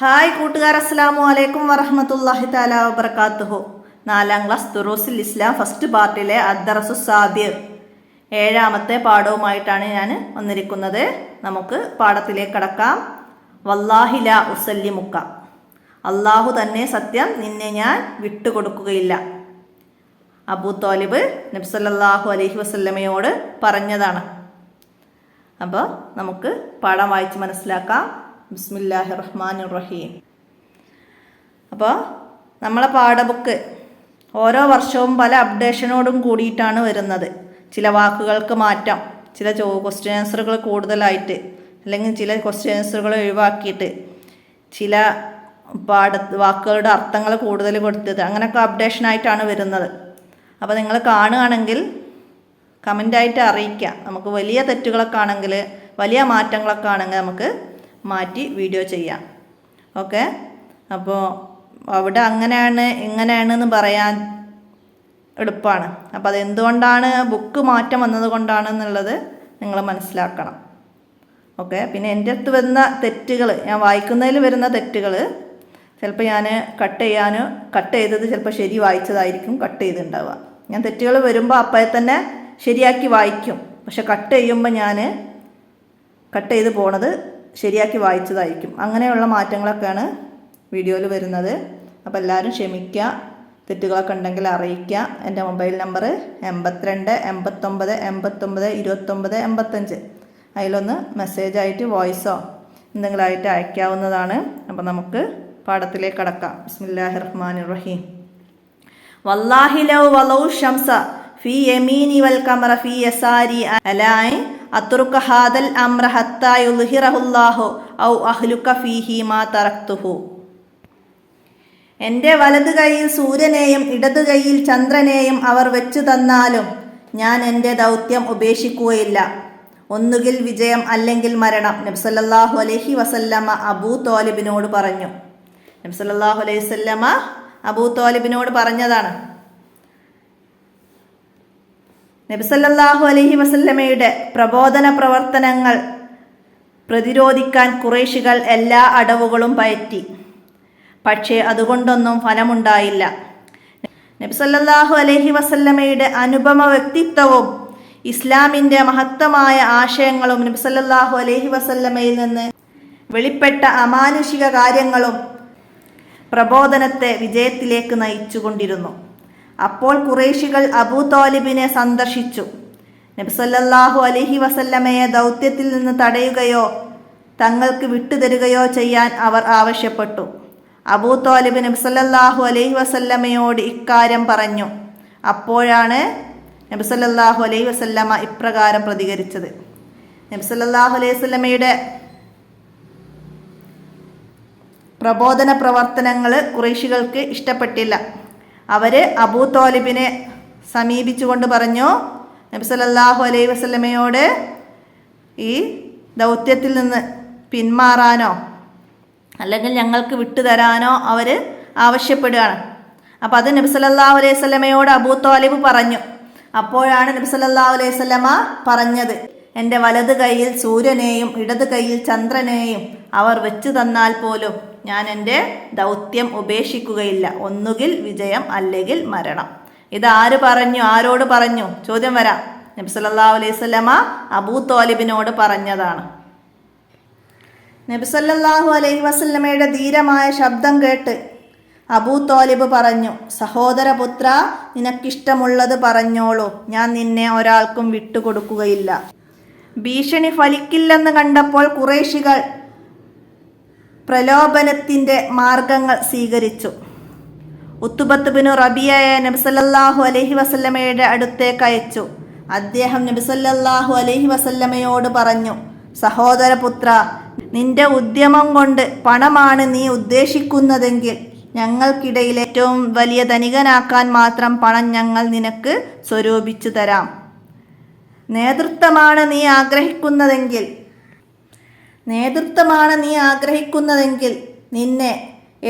Hi കൂട്ടുകാർ, അസ്സലാമു അലൈക്കും വറഹ്മത്തുള്ളാഹി തആല വബറകാതുഹു. 4ാം ക്ലാസ് ദുറൂസുൽ ഇസ്ലാം ഫസ്റ്റ് പാർട്ടിലെ അദ്ദറസു സാബിർ 7ാമത്തെ പാഠവുമായിട്ടാണ് ഞാൻ വന്നിരിക്കുന്നത്. നമുക്ക് പാഠത്തിലേക്ക് കടക്കാം. വല്ലാഹി ലാ ഉസല്ലിമുക്ക, അള്ളാഹു തന്നെ സത്യം, നിന്നെ ഞാൻ വിട്ടുകൊടുക്കുകയില്ല. അബൂ ത്വാലിബ് നബി സല്ലല്ലാഹു അലൈഹി വസല്ലമയോട് പറഞ്ഞതാണ്. അപ്പോൾ നമുക്ക് പാഠം വായിച്ച് മനസ്സിലാക്കാം. ബിസ്മില്ലാഹിർ റഹ്മാനിർ റഹീം. അപ്പോൾ നമ്മളെ പാഠബുക്ക് ഓരോ വർഷവും പല അപ്ഡേഷനോടും കൂടിയിട്ടാണ് വരുന്നത്. ചില വാക്കുകൾക്ക് മാറ്റം, ചില ക്വസ്റ്റ്യൻ ആൻസറുകൾ കൂടുതലായിട്ട്, അല്ലെങ്കിൽ ചില ക്വസ്റ്റ്യൻ ആൻസറുകൾ ഒഴിവാക്കിയിട്ട്, ചില വാക്കുകളുടെ അർത്ഥങ്ങൾ കൂടുതൽ കൊടുത്തത്, അങ്ങനെയൊക്കെ അപ്ഡേഷനായിട്ടാണ് വരുന്നത്. അപ്പോൾ നിങ്ങൾ കാണുകയാണെങ്കിൽ കമൻ്റായിട്ട് അറിയിക്കുക. നമുക്ക് വലിയ തെറ്റുകളൊക്കെ ആണെങ്കിൽ, വലിയ മാറ്റങ്ങളൊക്കെ ആണെങ്കിൽ നമുക്ക് മാറ്റി വീഡിയോ ചെയ്യാം. ഓക്കെ. അപ്പോൾ അവിടെ അങ്ങനെയാണ് ഇങ്ങനെയാണെന്ന് പറയാൻ എളുപ്പമാണ്. അപ്പോൾ അതെന്തുകൊണ്ടാണ് ബുക്ക് മാറ്റം വന്നത് കൊണ്ടാണെന്നുള്ളത് നിങ്ങൾ മനസ്സിലാക്കണം. ഓക്കെ. പിന്നെ എൻ്റെ അടുത്ത് വരുന്ന തെറ്റുകൾ, ഞാൻ വായിക്കുന്നതിൽ വരുന്ന തെറ്റുകൾ ചിലപ്പോൾ ഞാൻ കട്ട് ചെയ്തത് ചിലപ്പോൾ ശരി വായിച്ചതായിരിക്കും കട്ട് ചെയ്തിട്ടുണ്ടാവുക. ഞാൻ തെറ്റുകൾ വരുമ്പോൾ അപ്പോഴേ തന്നെ ശരിയാക്കി വായിക്കും. പക്ഷെ കട്ട് ചെയ്യുമ്പോൾ ഞാൻ കട്ട് ചെയ്ത് പോണത് ശരിയാക്കി വായിച്ചതായിരിക്കും. അങ്ങനെയുള്ള മാറ്റങ്ങളൊക്കെയാണ് വീഡിയോയിൽ വരുന്നത്. അപ്പോൾ എല്ലാവരും ക്ഷമിക്കുക. തെറ്റുകളൊക്കെ ഉണ്ടെങ്കിൽ അറിയിക്കുക. എൻ്റെ മൊബൈൽ നമ്പർ 82 89 89 29 85. അതിലൊന്ന് മെസ്സേജായിട്ട് വോയിസോ എന്തെങ്കിലും ആയിട്ട് അയക്കാവുന്നതാണ്. അപ്പോൾ നമുക്ക് പാഠത്തിലേക്ക് കടക്കാം. ബിസ്മില്ലാഹിർ റഹ്മാനിർ റഹീം. വല്ലാഹി ലൗ വലൗ ശംസ ഫീ യമീനി വൽ ഖമറ ഫീ യസാരി അലായി അത്റുക ഹാദൽ അംറ ഹത്താ യുൽഹിറഹുല്ലാഹു ഔ അഹ്ലുക ഫീഹി മാ തറക്തുഹു. എൻ്റെ വലത് കൈയിൽ സൂര്യനെയും ഇടതു കൈയിൽ ചന്ദ്രനെയും അവർ വെച്ചു തന്നാലും ഞാൻ എൻ്റെ ദൗത്യം ഉപേക്ഷിക്കുകയില്ല. ഒന്നുകിൽ വിജയം അല്ലെങ്കിൽ മരണം. നബി സല്ലല്ലാഹു അലൈഹി വസല്ലമ അബൂ ത്വാലിബിനോട് പറഞ്ഞു. നബി സല്ലല്ലാഹു അലൈഹി വസല്ലമ അബൂ ത്വാലിബിനോട് പറഞ്ഞതാണ്. നബി സല്ലല്ലാഹു അലൈഹി വസല്ലമയുടെ പ്രബോധന പ്രവർത്തനങ്ങൾ പ്രതിരോധിക്കാൻ ഖുറൈശികൾ എല്ലാ അടവുകളും പയറ്റി. പക്ഷേ അതുകൊണ്ടൊന്നും ഫലമുണ്ടായില്ല. നബി സല്ലല്ലാഹു അലൈഹി വസല്ലമയുടെ അനുപമ വ്യക്തിത്വവും ഇസ്ലാമിൻ്റെ മഹത്തമായ ആശയങ്ങളും നബി സല്ലല്ലാഹു അലൈഹി വസല്ലമയിൽ നിന്ന് വെളിപ്പെട്ട അമാനുഷിക കാര്യങ്ങളും പ്രബോധനത്തെ വിജയത്തിലേക്ക് നയിച്ചുകൊണ്ടിരുന്നു. അപ്പോൾ ഖുറൈശികൾ അബൂ ത്വാലിബിനെ സന്ദർശിച്ചു. നബി സല്ലല്ലാഹു അലൈഹി വസല്ലമയെ ദൗത്യത്തിൽ നിന്ന് തടയുകയോ തങ്ങൾക്ക് വിട്ടുതരികയോ ചെയ്യാൻ അവർ ആവശ്യപ്പെട്ടു. അബൂ ത്വാലിബ് നബി സല്ലല്ലാഹു അലൈഹി വസല്ലമയോട് ഇക്കാര്യം പറഞ്ഞു. അപ്പോഴാണ് നബി സല്ലല്ലാഹു അലൈഹി വസല്ലമ ഇപ്രകാരം പ്രതികരിച്ചത്. നബി സല്ലല്ലാഹു അലൈഹി വസല്ലമയുടെ പ്രബോധന പ്രവർത്തനങ്ങൾ ഖുറൈശികൾക്ക് ഇഷ്ടപ്പെട്ടില്ല. അവർ അബൂ ത്വാലിബിനെ സമീപിച്ചുകൊണ്ട് പറഞ്ഞു, നബി സല്ലല്ലാഹു അലൈഹി വസല്ലമയോട് ഈ ദൗത്യത്തിൽ നിന്ന് പിന്മാറാനോ അല്ലെങ്കിൽ ഞങ്ങൾക്ക് വിട്ടുതരാനോ അവർ ആവശ്യപ്പെടുകയാണ്. അപ്പോൾ അത് നബി സല്ലല്ലാഹു അലൈഹി വസല്ലമയോട് അബൂ ത്വാലിബ് പറഞ്ഞു. അപ്പോഴാണ് നബി സല്ലല്ലാഹു അലൈഹി വസല്ലമ പറഞ്ഞത്, എൻ്റെ വലത് കൈയിൽ സൂര്യനെയും ഇടത് കൈയിൽ ചന്ദ്രനെയും അവർ വെച്ചു തന്നാൽ പോലും ഞാൻ എൻ്റെ ദൗത്യം ഉപേക്ഷിക്കുകയില്ല. ഒന്നുകിൽ വിജയം അല്ലെങ്കിൽ മരണം. ഇത് ആര് പറഞ്ഞു? ആരോട് പറഞ്ഞു? ചോദ്യം വരാം. നബി സല്ലല്ലാഹു അലൈഹി വസല്ലമ അബൂ ത്വാലിബിനോട് പറഞ്ഞതാണ്. നബി സല്ലല്ലാഹു അലൈഹി വസല്ലമയുടെ ധീരമായ ശബ്ദം കേട്ട് അബൂ ത്വാലിബ് പറഞ്ഞു, സഹോദരപുത്ര, നിനക്കിഷ്ടമുള്ളത് പറഞ്ഞോളൂ, ഞാൻ നിന്നെ ഒരാൾക്കും വിട്ടുകൊടുക്കുകയില്ല. ഭീഷണി ഫലിക്കില്ലെന്ന് കണ്ടപ്പോൾ ഖുറൈശികൾ പ്രലോഭനത്തിൻ്റെ മാർഗങ്ങൾ സ്വീകരിച്ചു. ഉത്ബത്ത് ബിനു റബിയയെ നബി സല്ലല്ലാഹു അലൈഹി വസല്ലമയുടെ അടുത്തേക്ക് അയച്ചു. അദ്ദേഹം നബി സല്ലല്ലാഹു അലൈഹി വസല്ലമയോട് പറഞ്ഞു, സഹോദരപുത്ര, നിന്റെ ഉദ്യമം കൊണ്ട് പണമാണ് നീ ഉദ്ദേശിക്കുന്നതെങ്കിൽ ഞങ്ങൾക്കിടയിൽ ഏറ്റവും വലിയ ധനികനാക്കാൻ മാത്രം പണം ഞങ്ങൾ നിനക്ക് സ്വരൂപിച്ചു തരാം. നേതൃത്വമാണ് നീ ആഗ്രഹിക്കുന്നതെങ്കിൽ നിന്നെ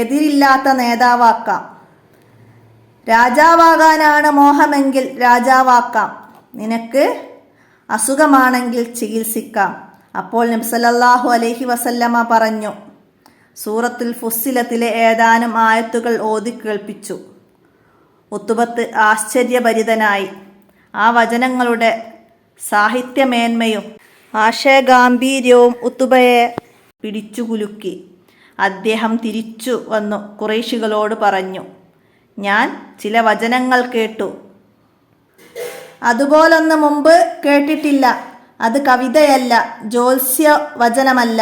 എതിരില്ലാത്ത നേതാവാക്കാം. രാജാവാകാനാണ് മോഹമെങ്കിൽ രാജാവാക്കാം. നിനക്ക് അസുഖമാണെങ്കിൽ ചികിത്സിക്കാം. അപ്പോൾ നബി സല്ലല്ലാഹു അലൈഹി വസല്ലമ പറഞ്ഞു, സൂറത്തുൽ ഫുസ്സിലത്തിലെ ഏതാനും ആയത്തുകൾ ഓതി കേൾപ്പിച്ചു. ഉത്തുബത്ത് ആശ്ചര്യഭരിതനായി. ആ വചനങ്ങളുടെ സാഹിത്യമേന്മയും ആശയഗാംഭീര്യവും ഉത്തുബയെ പിടിച്ചുകുലുക്കി. അദ്ദേഹം തിരിച്ചു വന്നു ഖുറൈശികളോട് പറഞ്ഞു, ഞാൻ ചില വചനങ്ങൾ കേട്ടു. അതുപോലൊന്ന് മുമ്പ് കേട്ടിട്ടില്ല. അത് കവിതയല്ല, ജ്യോത്സ്യ വചനമല്ല,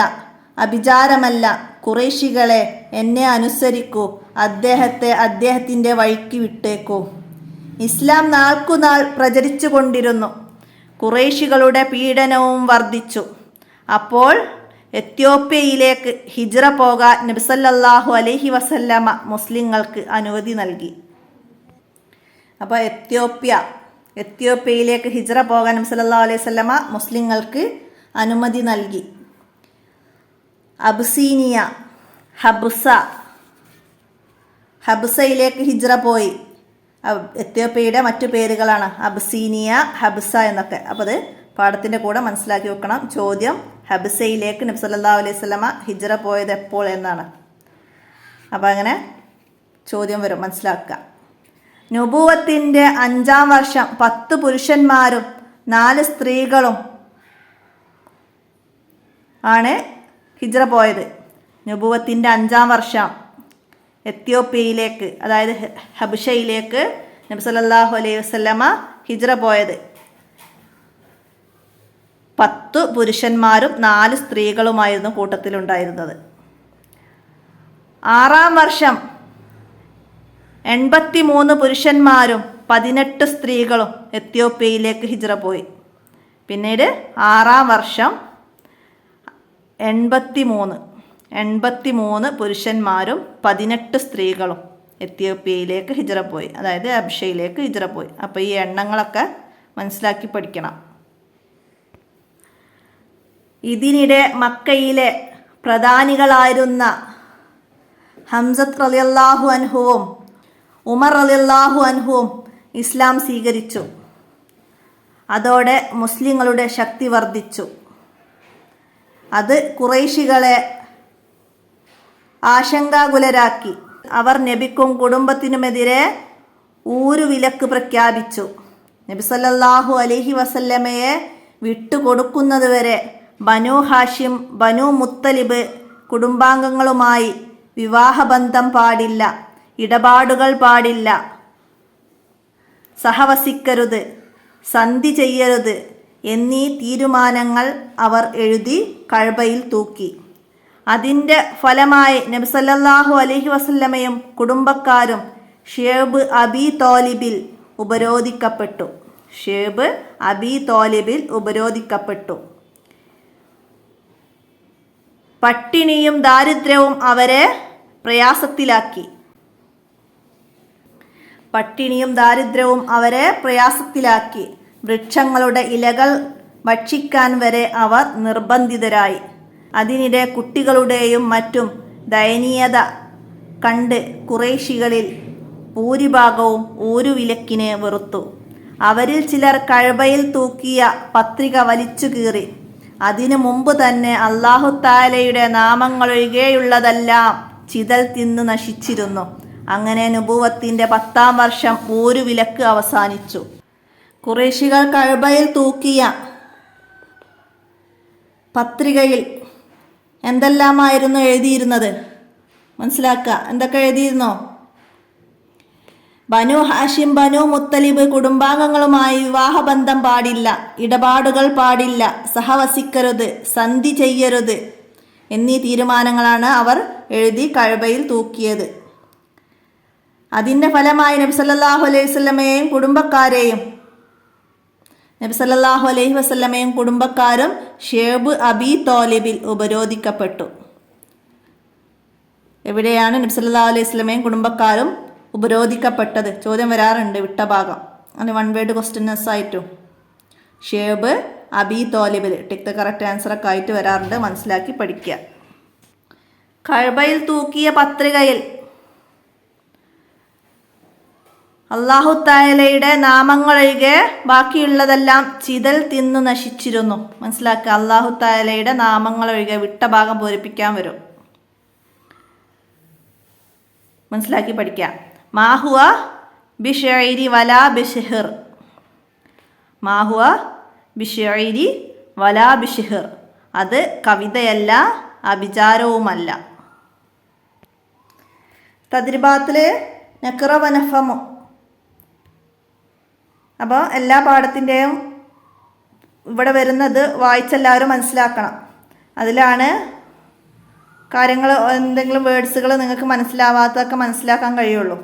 അഭിചാരമല്ല. ഖുറൈശികളെ, എന്നെ അനുസരിക്കൂ. അദ്ദേഹത്തെ അദ്ദേഹത്തിൻ്റെ വഴിക്ക് വിട്ടേക്കൂ. ഇസ്ലാം നാൾക്കുനാൾ പ്രചരിച്ചു കൊണ്ടിരുന്നു. ഖുറൈശികളുടെ പീഡനവും വർദ്ധിച്ചു. അപ്പോൾ എത്യോപ്യയിലേക്ക് ഹിജ്റ പോകാൻ നബി സല്ലല്ലാഹു അലൈഹി വസല്ലമ മുസ്ലിങ്ങൾക്ക് അനുമതി നൽകി. അപ്പോൾ എത്യോപ്യയിലേക്ക് ഹിജ്റ പോകാൻ നബി സല്ലല്ലാഹു അലൈഹി വസല്ലമ മുസ്ലിങ്ങൾക്ക് അനുമതി നൽകി. അബ്സീനിയ, ഹബ്സയിലേക്ക് ഹിജ്റ പോയി. എത്യോപ്യയുടെ മറ്റു പേരുകളാണ് അബ്സീനിയ, ഹബ്സ എന്നൊക്കെ. അപ്പോൾ അത് പാഠത്തിൻ്റെ കൂടെ മനസ്സിലാക്കി വെക്കണം. ചോദ്യം, ഹബ്സയിലേക്ക് നബി സല്ലല്ലാഹു അലൈഹി വസല്ലമ ഹിജ്റ പോയത് എപ്പോൾ എന്നാണ്. അപ്പോൾ അങ്ങനെ ചോദ്യം വരും, മനസ്സിലാക്കുക. നുബുവത്തിൻ്റെ 5-ാം വർഷം 10 പുരുഷന്മാരും 4 സ്ത്രീകളും ആണ് ഹിജ്റ പോയത്. നുബുവത്തിൻ്റെ 5-ാം വർഷം എത്യോപ്യയിലേക്ക്, അതായത് ഹബഷയിലേക്ക് നബി സല്ലല്ലാഹു അലൈഹി വസല്ലമ ഹിജ്റ പോയത്. 10 പുരുഷന്മാരും 4 സ്ത്രീകളുമായിരുന്നു കൂട്ടത്തിലുണ്ടായിരുന്നത്. 6-ാം വർഷം 83 പുരുഷന്മാരും 18 സ്ത്രീകളും എത്യോപ്യയിലേക്ക് ഹിജ്റ പോയി. പിന്നീട് 6-ാം വർഷം 83 പുരുഷന്മാരും 18 സ്ത്രീകളും എത്യോപ്യയിലേക്ക് ഹിജ്റ പോയി, അതായത് ഹബഷയിലേക്ക് ഹിജ്റ പോയി. അപ്പോൾ ഈ എണ്ണങ്ങളൊക്കെ മനസ്സിലാക്കി പഠിക്കണം. ഇതിനിടെ മക്കയിലെ പ്രധാനികളായിരുന്ന ഹംസത്ത് റളിയല്ലാഹു അൻഹുവും ഉമർ റളിയല്ലാഹു അൻഹുവും ഇസ്ലാം സ്വീകരിച്ചു. അതോടെ മുസ്ലിങ്ങളുടെ ശക്തി വർദ്ധിച്ചു. അത് ഖുറൈശികളെ ആശങ്കാകുലരാക്കി. അവർ നബിക്കും കുടുംബത്തിനുമെതിരെ ഊരുവിലക്ക് പ്രഖ്യാപിച്ചു. നബി സല്ലല്ലാഹു അലൈഹി വസല്ലമയെ വിട്ടുകൊടുക്കുന്നതുവരെ ബനു ഹാഷിം, ബനു മുത്തലിബ് കുടുംബാംഗങ്ങളുമായി വിവാഹബന്ധം പാടില്ല, ഇടപാടുകൾ പാടില്ല, സഹവസിക്കരുത്, സന്ധി ചെയ്യരുത് എന്നീ തീരുമാനങ്ങൾ അവർ എഴുതി കഅബയിൽ തൂക്കി. അതിൻ്റെ ഫലമായി നബി സല്ലല്ലാഹു അലൈഹി വസല്ലമയും കുടുംബക്കാരും ഷേബ് അബി തോലിബിൽ ഉപരോധിക്കപ്പെട്ടു. പട്ടിണിയും ദാരിദ്ര്യവും അവരെ പ്രയാസത്തിലാക്കി. വൃക്ഷങ്ങളുടെ ഇലകൾ ഭക്ഷിക്കാൻ വരെ അവർ നിർബന്ധിതരായി. അതിനിടെ കുട്ടികളുടെയും മറ്റും ദയനീയത കണ്ട് ഖുറൈശികളിൽ ഭൂരിഭാഗവും ഊരുവിലക്കിനെ വെറുത്തു. അവരിൽ ചിലർ കഅബയിൽ തൂക്കിയ പത്രിക വലിച്ചു കീറി. അതിനു മുമ്പ് തന്നെ അല്ലാഹു തആലയുടെ നാമങ്ങളൊഴികെയുള്ളതെല്ലാം ചിതൽ തിന്നു നശിച്ചിരുന്നു. അങ്ങനെ നുബുവത്തിൻ്റെ 10-ാം വർഷം ഊരുവിലക്ക് അവസാനിച്ചു. ഖുറൈശികൾ കഅബയിൽ തൂക്കിയ പത്രികയിൽ എന്തെല്ലാമായിരുന്നു എഴുതിയിരുന്നത്? മനസ്സിലാക്കുക. എന്തൊക്കെ എഴുതിയിരുന്നോ? ബനു ഹാഷിം, ബനു മുത്തലിബ് കുടുംബാംഗങ്ങളുമായി വിവാഹബന്ധം പാടില്ല, ഇടപാടുകൾ പാടില്ല, സഹവസിക്കരുത്, സന്ധി ചെയ്യരുത് എന്നീ തീരുമാനങ്ങളാണ് അവർ എഴുതി കഅബയിൽ തൂക്കിയത്. അതിൻ്റെ ഫലമായി നബി സല്ലല്ലാഹു അലൈഹി വസല്ലമയും കുടുംബക്കാരും ഷേബ് അബി തോലിബിൽ ഉപരോധിക്കപ്പെട്ടു. എവിടെയാണ് നബി സല്ലല്ലാഹു അലൈഹി വസല്ലമയും കുടുംബക്കാരും ഉപരോധിക്കപ്പെട്ടത്? ചോദ്യം വരാറുണ്ട്, വിട്ട ഭാഗം. അങ്ങനെ 1 വേർഡ് ക്വസ്റ്റ്യൻസ് ആയിട്ടും ഷേബ് അബി തോലിബിൽ ടിക്ക് ദ കറക്റ്റ് ആൻസർ ഒക്കെ ആയിട്ട് വരാറുണ്ട്, മനസ്സിലാക്കി പഠിക്കുക. കഅബയിൽ തൂക്കിയ പത്രികയിൽ അല്ലാഹു തആലയുടെ നാമങ്ങളൊഴികെ ബാക്കിയുള്ളതെല്ലാം ചിതൽ തിന്നു നശിച്ചിരുന്നു. മനസ്സിലാക്കുക. അല്ലാഹു തആലയുടെ നാമങ്ങളൊഴികെ വിട്ട ഭാഗം പൂരിപ്പിക്കാൻ വരും. മനസ്സിലാക്കി പഠിക്കാം. മാഹുവ ബിഷൈരി വലാ ബിഷിഹിർ. മാഹുവ ബിഷൈരി വലാ ബിഷിഹിർ. അത് കവിതയല്ല, അഭിചാരവുമല്ല. തദ്രിബാത്തില് നക്റ വനഫമു. അപ്പോൾ എല്ലാ പാഠത്തിൻ്റെയും ഇവിടെ വരുന്നത് വായിച്ചെല്ലാവരും മനസ്സിലാക്കണം. അതിലാണ് കാര്യങ്ങൾ, എന്തെങ്കിലും വേർഡ്സുകൾ നിങ്ങൾക്ക് മനസ്സിലാവാത്തതൊക്കെ മനസ്സിലാക്കാൻ കഴിയുള്ളൂ.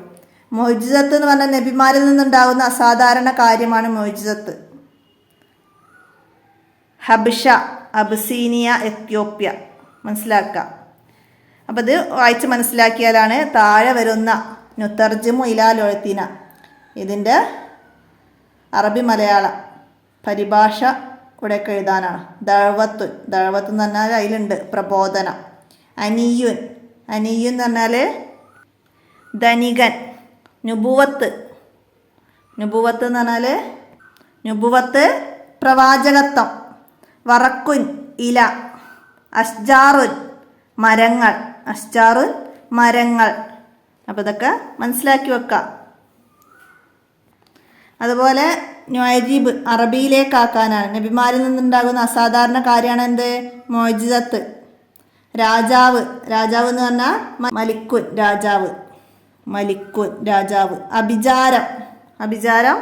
മൊയ്ജിസത്ത് എന്ന് പറഞ്ഞാൽ നബിമാരിൽ നിന്നുണ്ടാകുന്ന അസാധാരണ കാര്യമാണ് മൊയ്ജിസത്ത്. ഹബിഷ, അബസീനിയ, എത്യോപ്യ മനസ്സിലാക്കുക. അപ്പം ഇത് വായിച്ച് മനസ്സിലാക്കിയാലാണ് താഴെ വരുന്ന നുത്തർജിമു ഇലാ ലൊഴത്തിന, ഇതിൻ്റെ അറബി മലയാള പരിഭാഷ ഇവിടെയൊക്കെ എഴുതാനാണ്. ദഴവത്ത്, ദഴവത്ത് എന്ന് പറഞ്ഞാൽ അതിലുണ്ട് പ്രബോധനം. അനിയുൻ, അനിയുൻ എന്ന് പറഞ്ഞാൽ ധനികൻ. നുബുവത്ത്, നുബുവത്ത് എന്ന് പറഞ്ഞാൽ നുബുവത്ത് പ്രവാചകത്വം. വറക്കുൻ ഇല. അഷ്ജാറുൻ മരങ്ങൾ, അഷ്ജാറുൻ മരങ്ങൾ. അപ്പോൾ ഇതൊക്കെ മനസ്സിലാക്കി വെക്കാം. അതുപോലെ നുഅജീബ് അറബിയിലേക്കാക്കാനാണ്. നബിമാരിൽ നിന്നുണ്ടാകുന്ന അസാധാരണ കാര്യമാണ് എന്ത്? മൊയ്ജിസത്ത്. രാജാവ്, രാജാവ് എന്ന് പറഞ്ഞാൽ മലിക്കുൻ, രാജാവ്. മലിക്കുൻ രാജാവ്. അഭിചാരം, അഭിചാരം,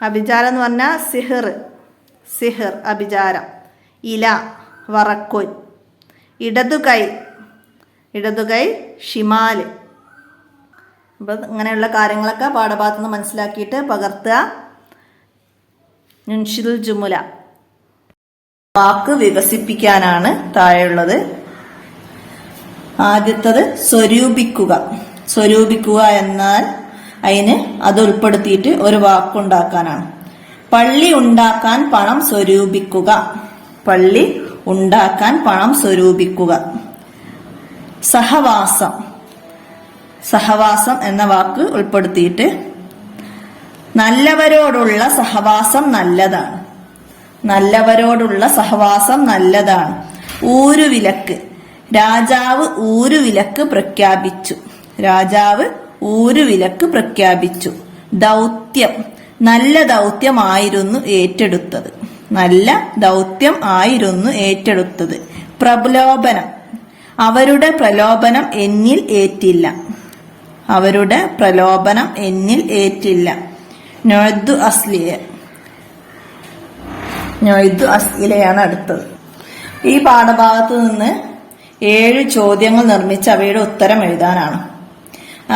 അഭിചാരം എന്ന് പറഞ്ഞാൽ സിഹിർ, സിഹിർ അഭിചാരം. ഇല വറക്കുൻ. ഇടതുകൈ, ഇടതുകൈ ഷിമാല്. അപ്പം ഇങ്ങനെയുള്ള കാര്യങ്ങളൊക്കെ പാഠഭാഗത്ത് നിന്ന് മനസ്സിലാക്കിയിട്ട് പകർത്തുക. നുൻഷിദുൽ ജുമുല, വാക്ക് വികസിപ്പിക്കാനാണ് താഴെയുള്ളത്. ആദ്യത്തത് സ്വരൂപിക്കുക. സ്വരൂപിക്കുക എന്നാൽ അതിന് അത് ഉൾപ്പെടുത്തിയിട്ട് ഒരു വാക്കുണ്ടാക്കാനാണ്. പള്ളി ഉണ്ടാക്കാൻ പണം സ്വരൂപിക്കുക. പള്ളി ഉണ്ടാക്കാൻ പണം സ്വരൂപിക്കുക. സഹവാസം, സഹവാസം എന്ന വാക്ക് ഉൾപ്പെടുത്തിയിട്ട് നല്ലവരോടുള്ള സഹവാസം നല്ലതാണ്. നല്ലവരോടുള്ള സഹവാസം നല്ലതാണ്. ഊരുവിലക്ക്, രാജാവ് ഊരുവിലക്ക് പ്രഖ്യാപിച്ചു. രാജാവ് ഊരുവിലക്ക് പ്രഖ്യാപിച്ചു. ദൗത്യം, നല്ല ദൗത്യമായിരുന്നു ഏറ്റെടുത്തത്. നല്ല ദൗത്യം ആയിരുന്നു ഏറ്റെടുത്തത്. പ്രലോഭനം, അവരുടെ പ്രലോഭനം എന്നിൽ ഏറ്റില്ല. അവരുടെ പ്രലോഭനം എന്നിൽ ഏറ്റില്ല. നൊയ്ദു അസ്ലിയ, നൊയ്ദു അസ്ലിയാണ് അടുത്തത്. ഈ പാഠഭാഗത്ത് നിന്ന് 7 ചോദ്യങ്ങൾ നിർമ്മിച്ച് അവയുടെ ഉത്തരം എഴുതാനാണ്.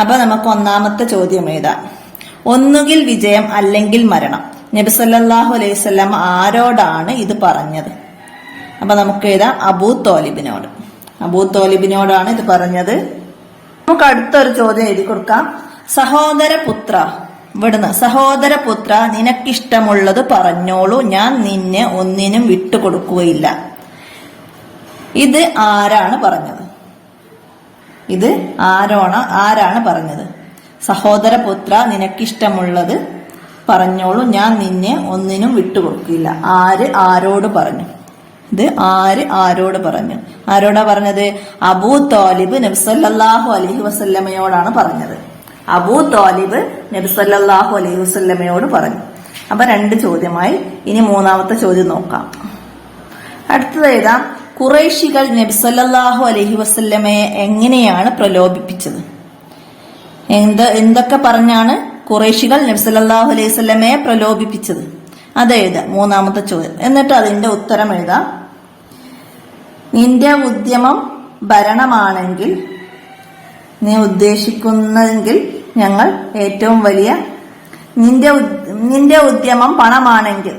അപ്പൊ നമുക്ക് ഒന്നാമത്തെ ചോദ്യം എഴുതാം. ഒന്നുകിൽ വിജയം അല്ലെങ്കിൽ മരണം. നബി സല്ലല്ലാഹു അലൈഹി വസല്ലം ആരോടാണ് ഇത് പറഞ്ഞത്? അപ്പൊ നമുക്ക് എഴുതാം അബൂ തോലിബിനോട്. അബൂ തോലിബിനോടാണ് ഇത് പറഞ്ഞത്. നമുക്ക് അടുത്തൊരു ചോദ്യം എഴുതി കൊടുക്കാം. സഹോദരപുത്ര, ഇവിടുന്ന് സഹോദരപുത്ര, നിനക്കിഷ്ടമുള്ളത് പറഞ്ഞോളൂ, ഞാൻ നിന്നെ ഒന്നിനും വിട്ടുകൊടുക്കുകയില്ല. ഇത് ആരാണ് പറഞ്ഞത്? ഇത് ആരാണ് പറഞ്ഞത്? സഹോദരപുത്ര, നിനക്കിഷ്ടമുള്ളത് പറഞ്ഞോളൂ, ഞാൻ നിന്നെ ഒന്നിനും വിട്ടുകൊടുക്കില്ല. ആര് ആരോട് പറഞ്ഞു? ഇത് ആരോട് പറഞ്ഞു? ആരോടാ പറഞ്ഞത്? അബൂ തോലിബ് നബി സല്ലല്ലാഹു അലൈഹി വസല്ലമയോടാണ് പറഞ്ഞത്. അബൂ തോലിബ് നബി സല്ലല്ലാഹു അലൈഹി വസല്ലമയോട് പറഞ്ഞു. അപ്പൊ 2 ചോദ്യമായി. ഇനി മൂന്നാമത്തെ ചോദ്യം നോക്കാം. അടുത്തത് എഴുതാം. ഖുറൈശികൾ നബി സല്ലല്ലാഹു അലൈഹി വസല്ലമയെ എങ്ങനെയാണ് പ്രലോഭിപ്പിച്ചത്? എന്തൊക്കെ പറഞ്ഞാണ് ഖുറൈശികൾ നബി സല്ലല്ലാഹു അലൈഹി വസല്ലമയെ പ്രലോഭിപ്പിച്ചത്? അത് എഴുതാം, മൂന്നാമത്തെ ചോദ്യം. എന്നിട്ട് അതിന്റെ ഉത്തരം എഴുതാം. നിന്റെ ഉദ്യമം ഭരണമാണെങ്കിൽ, നീ ഉദ്ദേശിക്കുന്നതെങ്കിൽ ഞങ്ങൾ ഏറ്റവും വലിയ, നിന്റെ ഉദ്യമം പണമാണെങ്കിൽ,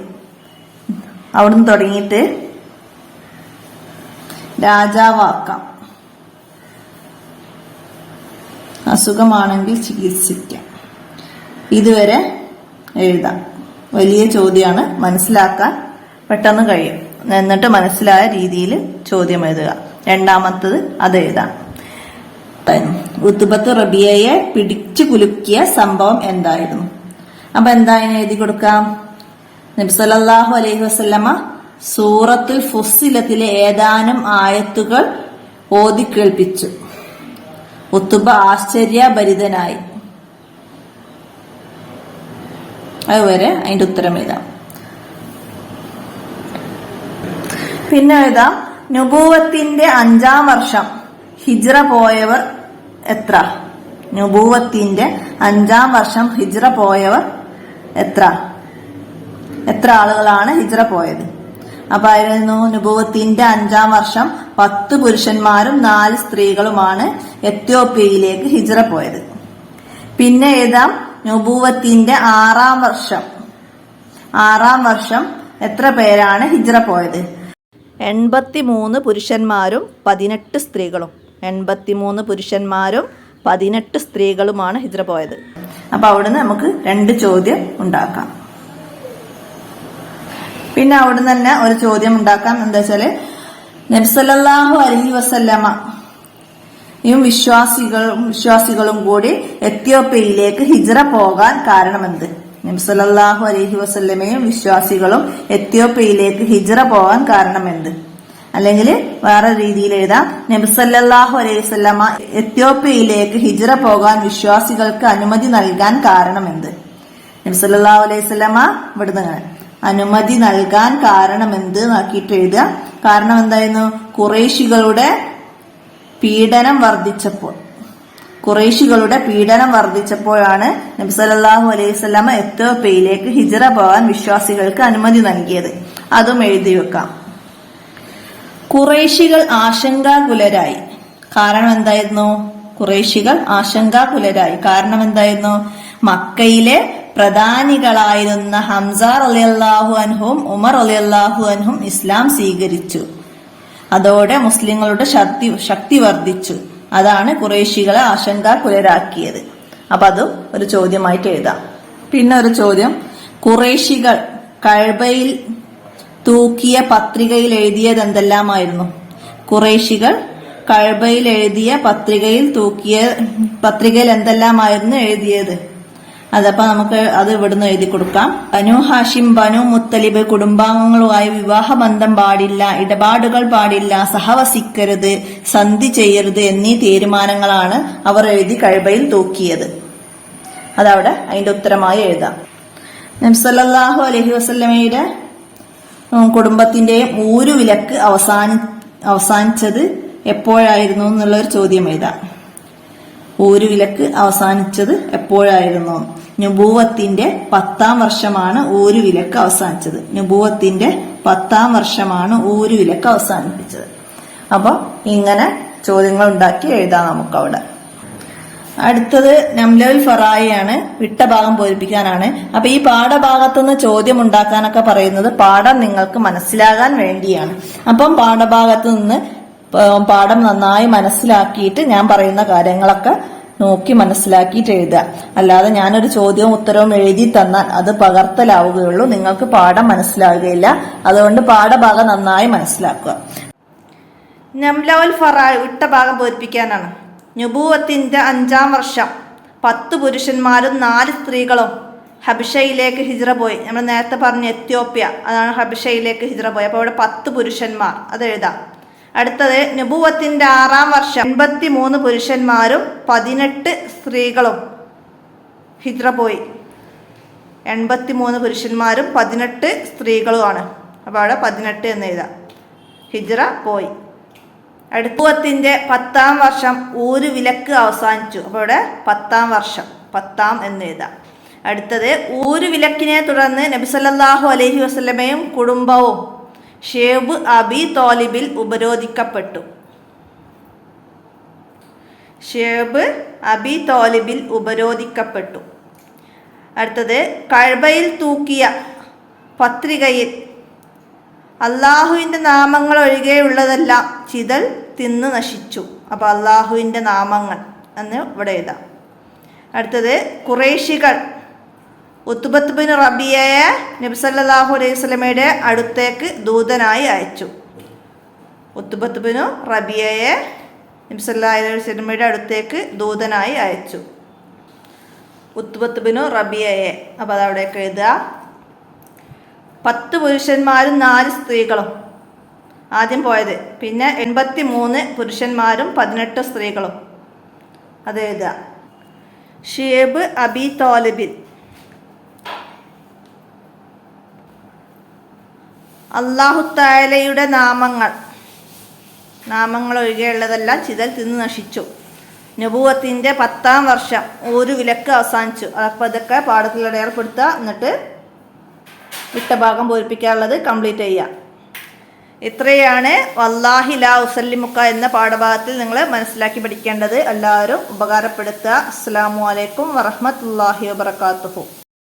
അവിടുന്ന് തുടങ്ങിയിട്ട് രാജാവാക്കാം, അസുഖമാണെങ്കിൽ ചികിത്സിക്കാം, ഇതുവരെ എഴുതാം. വലിയ ചോദ്യമാണ്, മനസ്സിലാക്കാൻ പെട്ടെന്ന് കഴിയും. എന്നിട്ട് മനസ്സിലായ രീതിയിൽ ചോദ്യം എഴുതുക. രണ്ടാമത്തത് അത് എഴുതാം. ഉത്ബത്ത് റബിയയെ പിടിച്ചു കുലുക്കിയ സംഭവം എന്തായിരുന്നു? അപ്പൊ എന്തായാലും എഴുതി കൊടുക്കാം. നബി സല്ലല്ലാഹു അലൈഹി വസല്ലമ സൂറത്തുൽ ഫുസ്സിലത്തിലെ ഏതാനും ആയത്തുകൾ ഓതി കേൾപ്പിച്ചു. ഉത്തുബ ആശ്ചര്യഭരിതനായി. അതുവരെ അതിന്റെ ഉത്തരം എഴുതാം. പിന്നെ എഴുതാം, നുബൂവത്തിന്റെ 5-ാം വർഷം ഹിജ്റ പോയവർ എത്ര? നുബൂവത്തിന്റെ 5-ാം വർഷം ഹിജ്റ പോയവർ എത്ര ആളുകളാണ് ഹിജ്റ പോയത്? അപ്പൊ ആയിരുന്നു നുബൂവത്തിന്റെ 5-ാം വർഷം 10 പുരുഷന്മാരും 4 സ്ത്രീകളുമാണ് എത്യോപ്യയിലേക്ക് ഹിജ്റ പോയത്. പിന്നെ എഴുതാം, നുബൂവത്തിന്റെ 6-ാം വർഷം എത്ര പേരാണ് ഹിജ്റ പോയത്? 83 പുരുഷന്മാരും 18 സ്ത്രീകളും. 83 പുരുഷന്മാരും 18 സ്ത്രീകളുമാണ് ഹിജ്റ പോയത്. അപ്പൊ അവിടുന്ന് നമുക്ക് 2 ചോദ്യം ഉണ്ടാക്കാം. പിന്നെ അവിടുന്ന് തന്നെ ഒരു ചോദ്യം ഉണ്ടാക്കാം. എന്താ വെച്ചാല്, നബി സല്ലല്ലാഹു അലൈഹി വസല്ലമയും വിശ്വാസികളും കൂടി എത്യോപ്യയിലേക്ക് ഹിജ്റ പോകാൻ കാരണമെന്ത്? നബി സല്ലല്ലാഹു അലൈഹി വസല്ലമയും വിശ്വാസികളും എത്യോപ്യയിലേക്ക് ഹിജ്റ പോകാൻ കാരണമെന്ത്? അല്ലെങ്കിൽ വേറെ രീതിയിൽ എഴുതാം, നബി സല്ലല്ലാഹു അലൈഹി വസല്ലമ എത്യോപ്യയിലേക്ക് ഹിജ്റ പോകാൻ വിശ്വാസികൾക്ക് അനുമതി നൽകാൻ കാരണമെന്ത്? നബി സല്ലല്ലാഹു അലൈഹി വസല്ലമ ഇവിടുന്ന് അനുമതി നൽകാൻ കാരണമെന്ത് നോക്കിയിട്ട് എഴുതുക. കാരണം എന്തായിരുന്നു? ഖുറൈശികളുടെ പീഡനം വർദ്ധിച്ചപ്പോഴാണ് നബി സല്ലല്ലാഹു അലൈഹി വസല്ലമ എത്യോപ്യയിലേക്ക് ഹിജ്റ പോകാൻ വിശ്വാസികൾക്ക് അനുമതി നൽകിയത്. അതും എഴുതി വെക്കാം. ഖുറൈശികൾ ആശങ്കാകുലരായി. കാരണം എന്തായിരുന്നു? മക്കയിലെ പ്രധാനികളായിരുന്ന ഹംസ റളിയല്ലാഹു അൻഹും ഉമർ റളിയല്ലാഹു അൻഹും ഇസ്ലാം സ്വീകരിച്ചു. അതോടെ മുസ്ലിങ്ങളുടെ ശക്തി വർദ്ധിച്ചു. അതാണ് ഖുറൈശികളെ ആശങ്കാകുലരാക്കിയത്. അപ്പൊ അതും ഒരു ചോദ്യമായിട്ട് എഴുതാം. പിന്നെ ഒരു ചോദ്യം, ഖുറൈശികൾ കഅബയിൽ തൂക്കിയ പത്രികയിൽ എഴുതിയത് എന്തെല്ലാമായിരുന്നു? ഖുറൈശികൾ കഅബയിൽ എഴുതിയ പത്രികയിൽ എന്തെല്ലാമായിരുന്നു എഴുതിയത്? അതപ്പോ നമുക്ക് അത് ഇവിടുന്ന് എഴുതി കൊടുക്കാം. ബനു ഹാഷിം, ബനു മുത്തലിബ് കുടുംബാംഗങ്ങളുമായി വിവാഹബന്ധം പാടില്ല, ഇടപാടുകൾ പാടില്ല, സഹവസിക്കരുത്, സന്ധി ചെയ്യരുത് എന്നീ തീരുമാനങ്ങളാണ് അവർ എഴുതി കഅബയിൽ തൂക്കിയത്. അതവിടെ അതിന്റെ ഉത്തരമായി എഴുതാം. നബി സല്ലല്ലാഹു അലൈഹി വസല്ലമയുടെ കുടുംബത്തിന്റെയും ഊരുവിലക്ക് അവസാനിച്ചത് എപ്പോഴായിരുന്നു എന്നുള്ളൊരു ചോദ്യം എഴുതാം. ഊരുവിലക്ക് അവസാനിച്ചത് എപ്പോഴായിരുന്നു? നുബൂവത്തിന്റെ 10-ാം വർഷമാണ് ഊരുവിലക്ക് അവസാനിച്ചത്. നുബൂവത്തിന്റെ 10-ാം വർഷമാണ് ഊരുവിലക്ക് അവസാനിപ്പിച്ചത്. അപ്പൊ ഇങ്ങനെ ചോദ്യങ്ങൾ ഉണ്ടാക്കി എഴുതാം നമുക്കവിടെ. അടുത്തത് നംലൽ ഫറായിയാണ്, വിട്ട ഭാഗം പൂരിപ്പിക്കാനാണ്. അപ്പൊ ഈ പാഠഭാഗത്തുനിന്ന് ചോദ്യം ഉണ്ടാക്കാനൊക്കെ പറയുന്നത് പാഠം നിങ്ങൾക്ക് മനസ്സിലാകാൻ വേണ്ടിയാണ്. അപ്പം പാഠഭാഗത്ത് നിന്ന് പാഠം നന്നായി മനസ്സിലാക്കിയിട്ട് ഞാൻ പറയുന്ന കാര്യങ്ങളൊക്കെ നോക്കി മനസ്സിലാക്കിയിട്ട് എഴുതുക. അല്ലാതെ ഞാനൊരു ചോദ്യവും ഉത്തരവും എഴുതി തന്നാൽ അത് പകർത്തലാവുകയുള്ളൂ, നിങ്ങൾക്ക് പാഠം മനസ്സിലാവുകയില്ല. അതുകൊണ്ട് പാഠഭാഗം നന്നായി മനസ്സിലാക്കുക. നംലൽ ഫറായി വിട്ട ഭാഗം പൂരിപ്പിക്കാനാണ്. നുബൂവത്തിന്റെ 5-ാം വർഷം 10 പുരുഷന്മാരും 4 സ്ത്രീകളും ഹബിഷയിലേക്ക് ഹിജ്റ പോയി. നമ്മൾ നേരത്തെ പറഞ്ഞ എത്യോപ്യ, അതാണ് ഹബിഷയിലേക്ക് ഹിജ്റ പോയി. അപ്പോൾ അവിടെ 10 പുരുഷന്മാർ, അത് എഴുതാം. അടുത്തത് നുബൂവത്തിന്റെ 6-ാം വർഷം 83 പുരുഷന്മാരും 18 സ്ത്രീകളും ഹിജ്റ പോയി. 83 പുരുഷന്മാരും 18 സ്ത്രീകളുമാണ്. അപ്പോൾ അവിടെ 18 എന്ന് എഴുതാം. ഹിജ്റ പോയി. നുബൂവത്തിന്റെ 10-ാം വർഷം ഊരുവിലക്ക് അവസാനിച്ചു. അപ്പോൾ ഇവിടെ 10-ാം വർഷം, 10-ാം എന്ന് എഴുതാം. അടുത്തത് ഊരുവിലക്കിനെ തുടർന്ന് നബി സല്ലല്ലാഹു അലൈഹി വസല്ലമയും കുടുംബവും ഷേബ് അബി തോലിബിൽ ഉപരോധിക്കപ്പെട്ടു. അടുത്തത് കഅബയിൽ തൂക്കിയ പത്രികയിൽ അള്ളാഹുവിൻ്റെ നാമങ്ങൾ ഒഴികെയുള്ളതെല്ലാം ചിതൽ തിന്ന് നശിച്ചു. അപ്പോൾ അള്ളാഹുവിൻ്റെ നാമങ്ങൾ എന്ന് ഇവിടെ എഴുതാം. അടുത്തത് ഖുറൈശികൾ ഉത്ബത്ത് ബിൻ റബിയയെ നബി സല്ലല്ലാഹു അലൈഹി വസല്ലമയുടെ അടുത്തേക്ക് ദൂതനായി അയച്ചു. ഉത്ബത്ത് ബിൻ റബിയയെ നബി സല്ലല്ലാഹു അലൈഹി വസല്ലമയുടെ അടുത്തേക്ക് ദൂതനായി അയച്ചു. ഉത്ബത്ത് ബിൻ റബിയയെ, അപ്പോൾ അതവിടേക്ക് എഴുതുക. 10 പുരുഷന്മാരും 4 സ്ത്രീകളും ആദ്യം പോയത്. പിന്നെ 83 പുരുഷന്മാരും 18 സ്ത്രീകളും. അത് എഴുതുക. ഷിയബ് അബി തോലിബിൻ. അല്ലാഹു തആലയുടെ നാമങ്ങൾ ഒഴികെയുള്ളതെല്ലാം ചിതൽ തിന്ന് നശിച്ചു. നബുവത്തിൻ്റെ 10-ാം വർഷം ഒരു വിലക്ക് അവസാനിച്ചു. അപ്പോൾ ഇതൊക്കെ പാഠത്തിൽ അടയാളപ്പെടുത്തുക. എന്നിട്ട് വിട്ട ഭാഗം പൂരിപ്പിക്കാനുള്ളത് കംപ്ലീറ്റ് ചെയ്യുക. ഇത്രയാണ് വല്ലാഹി ലാ ഉസല്ലിമുക്ക എന്ന പാഠഭാഗത്തിൽ നിങ്ങൾ മനസ്സിലാക്കി പഠിക്കേണ്ടത്. എല്ലാവരും ഉപകാരപ്പെടുത്തുക. അസ്സലാമു അലൈക്കും വറഹ്മത്തുള്ളാഹി വബറകാതുഹു.